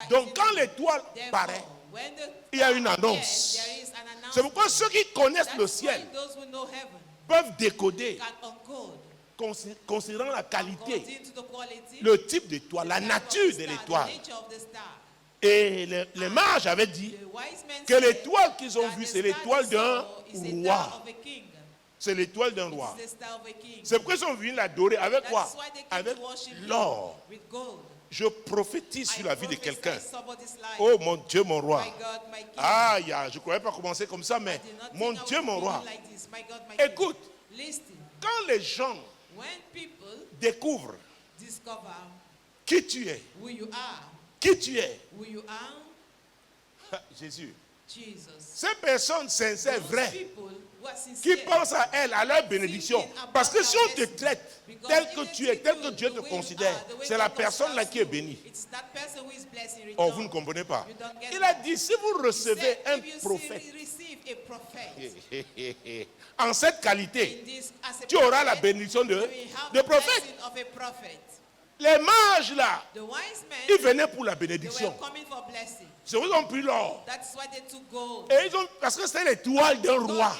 Donc quand l'étoile paraît, il y a une annonce. C'est pourquoi ceux qui connaissent le ciel peuvent décoder, considérant la qualité, le type d'étoile, la nature de l'étoile. Et les mages avaient dit que l'étoile qu'ils ont vue, c'est l'étoile d'un roi. C'est l'étoile d'un roi. C'est pourquoi ils sont venus l'adorer avec quoi? Avec l'or. Je prophétise sur la vie de quelqu'un. Oh mon Dieu, mon roi. Ah, je ne croyais pas commencer comme ça, mais mon Dieu, mon roi. Écoute, quand les gens découvrent qui tu es, Jésus, ces personnes sincères, vraies, qui pensent à elles, à leur bénédiction. Parce que si on te traite tel que tu es, tel que Dieu te considère, c'est la personne là qui est bénie. Oh, vous ne comprenez pas. Il a dit, si vous recevez un prophète, en cette qualité, tu auras la bénédiction de prophète. Les mages là, ils venaient pour la bénédiction. Ils ont pris l'or. Et parce que c'était l'étoile d'un roi.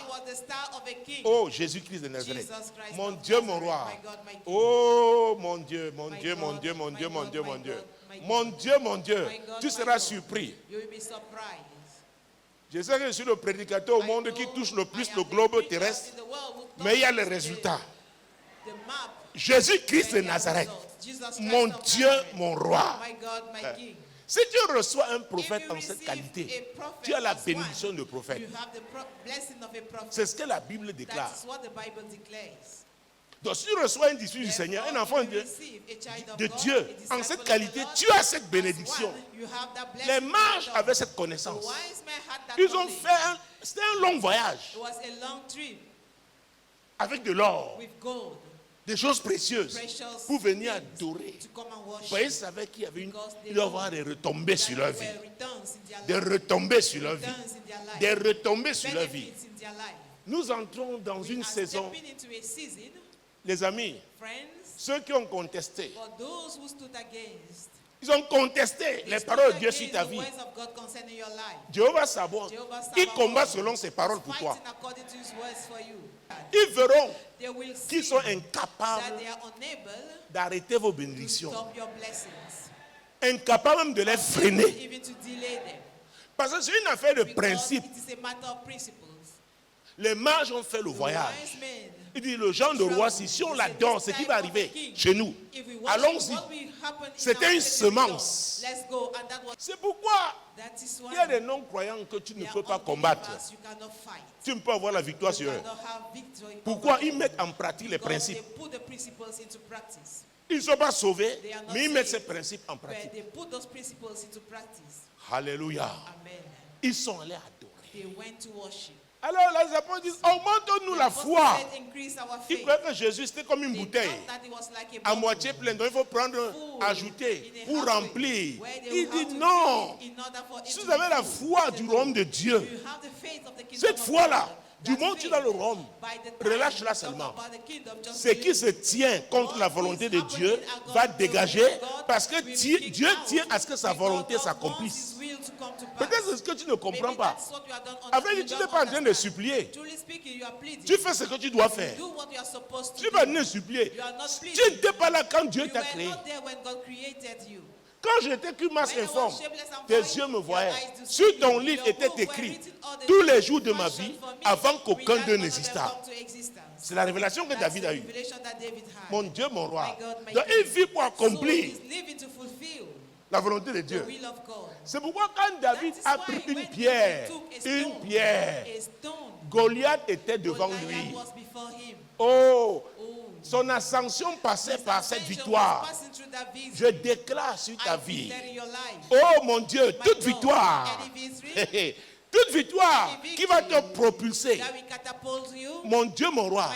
Oh, Jésus-Christ de Nazareth. Mon Dieu, mon roi. Oh, mon Dieu, mon Dieu, mon Dieu, mon Dieu, mon Dieu, mon Dieu. Mon Dieu, mon Dieu. Tu seras surpris. Je sais que je suis le prédicateur au monde qui touche le plus le globe terrestre. Mais il y a les résultats. Jésus-Christ de Nazareth. Mon Dieu, mon roi. Si tu reçois un prophète en cette qualité, tu as la bénédiction de prophète. C'est ce que la Bible déclare. Donc si tu reçois un disciple du Seigneur, un enfant de Dieu, en cette qualité, tu as cette bénédiction. Les mages avaient cette connaissance. Ils ont fait c'était un long voyage. Avec de l'or. Des choses précieuses pour venir adorer. Ils savaient qu'il y avait il doit y avoir des retombées sur leur vie. Des retombées sur leur vie. Des retombées sur leur vie. Nous entrons dans une saison, les amis, ceux qui ont contesté, ils ont contesté les paroles de Dieu sur ta vie. Dieu va savoir. Il combat selon ses paroles pour toi. Ils verront qu'ils sont incapables d'arrêter vos bénédictions. Incapables même de les freiner. Parce que c'est une affaire de principe. Les mages ont fait le voyage. Il dit, le genre de roi, si on l'adore, ce qui va arriver chez nous, allons-y. C'était une semence. C'est pourquoi il y a des non-croyants que tu ne peux pas combattre. Tu ne peux avoir la victoire sur eux. Pourquoi? Ils mettent en pratique les principes. Ils ne sont pas sauvés, mais ils mettent ces principes en pratique. Alléluia. Ils sont allés adorer. Alors les apôtres disent, augmente-nous la foi. Ils croyaient que Jésus c'était comme une bouteille à moitié pleine. Donc il faut prendre, ajouter pour remplir. Il dit non. Si vous avez la foi du royaume de Dieu, cette foi-là, du moment où tu es dans le royaume, relâche-la seulement. Ce qui se tient contre la volonté de Dieu va dégager parce que Dieu tient à ce que sa volonté s'accomplisse. Peut-être c'est ce que tu ne comprends pas. Après, tu n'es pas en train de supplier. Tu fais ce que tu dois faire. Tu n'es pas en train de supplier. Tu n'étais pas là quand Dieu t'a créé. Quand j'étais qu'une masse informe, tes yeux me voyaient. Sur ton livre était écrit tous les jours de ma vie avant qu'aucun d'eux n'existât. C'est la révélation que David a eue. Mon Dieu, mon roi. Donc il vit pour accomplir la volonté de Dieu. C'est pourquoi quand David a pris une pierre, Goliath était devant lui. Oh, son ascension passait par cette victoire. Je déclare sur ta vie. Oh mon Dieu, toute victoire. Toute victoire qui va te propulser, mon Dieu, mon roi,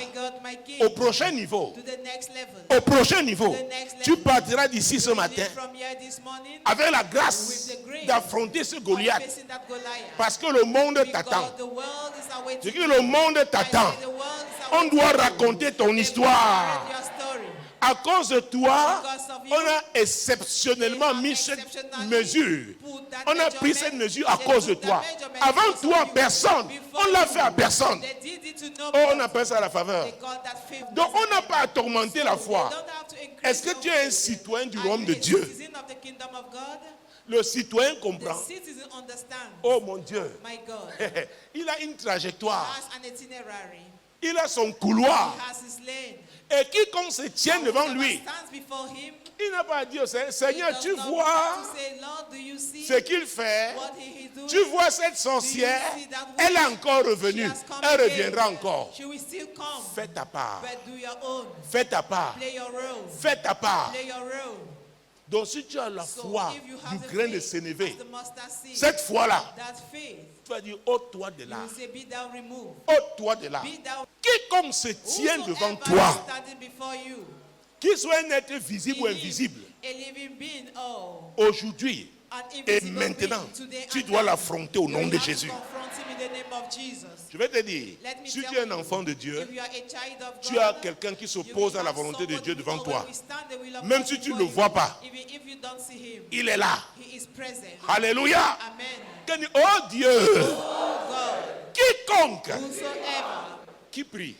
au prochain niveau. Au prochain niveau. Tu partiras d'ici ce matin avec la grâce d'affronter ce Goliath. Parce que le monde t'attend. C'est que le monde t'attend. On doit raconter ton histoire. À cause de toi, on a exceptionnellement mis cette mesure. On a pris cette mesure à cause de toi. Avant toi, personne. On l'a fait à personne. Oh, on appelle ça la faveur. Donc on n'a pas à tourmenter la foi. Est-ce que tu es un citoyen du royaume de Dieu? Le citoyen comprend. Oh mon Dieu. Il a une trajectoire. Il a son couloir. Et quiconque se tient devant lui, il n'a pas à dire, Seigneur, tu vois ce qu'il fait. Tu vois cette sorcière, elle est encore revenue. Elle reviendra encore. Fais ta part. Fais ta part. Fais ta part. Donc si tu as la foi du grain de sénévé, cette foi-là, tu vas dire, ôte-toi de là. Ôte-toi de là. Quiconque se tient devant toi, qu'il soit un être visible ou invisible, aujourd'hui et maintenant, tu dois l'affronter au nom de Jésus. Je vais te dire, si tu es un enfant de Dieu, tu as quelqu'un qui s'oppose à la volonté de Dieu devant toi. Même si tu ne le vois pas, il est là. Alléluia. Oh Dieu, quiconque qui prie,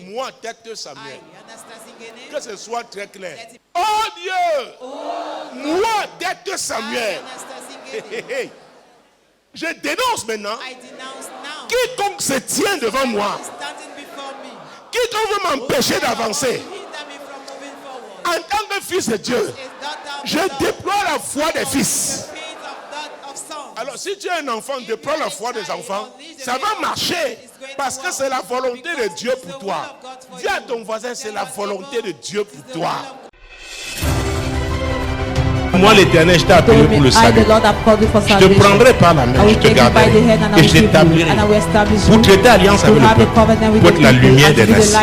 moi, tête Samuel, que ce soit très clair. Oh Dieu, moi, tête Samuel, je dénonce maintenant quiconque se tient devant moi, quiconque veut m'empêcher d'avancer. En tant que fils de Dieu, je déploie la foi des fils. Alors si tu es un enfant, déploie la foi des enfants, ça va marcher parce que c'est la volonté de Dieu pour toi. Dis à ton voisin, c'est la volonté de Dieu pour toi. Moi, l'Éternel, je t'ai appelé pour le salut. Je te prendrai par la main, je te garderai et je t'établirai pour traiter alliance avec le peuple, pour être la lumière des nations.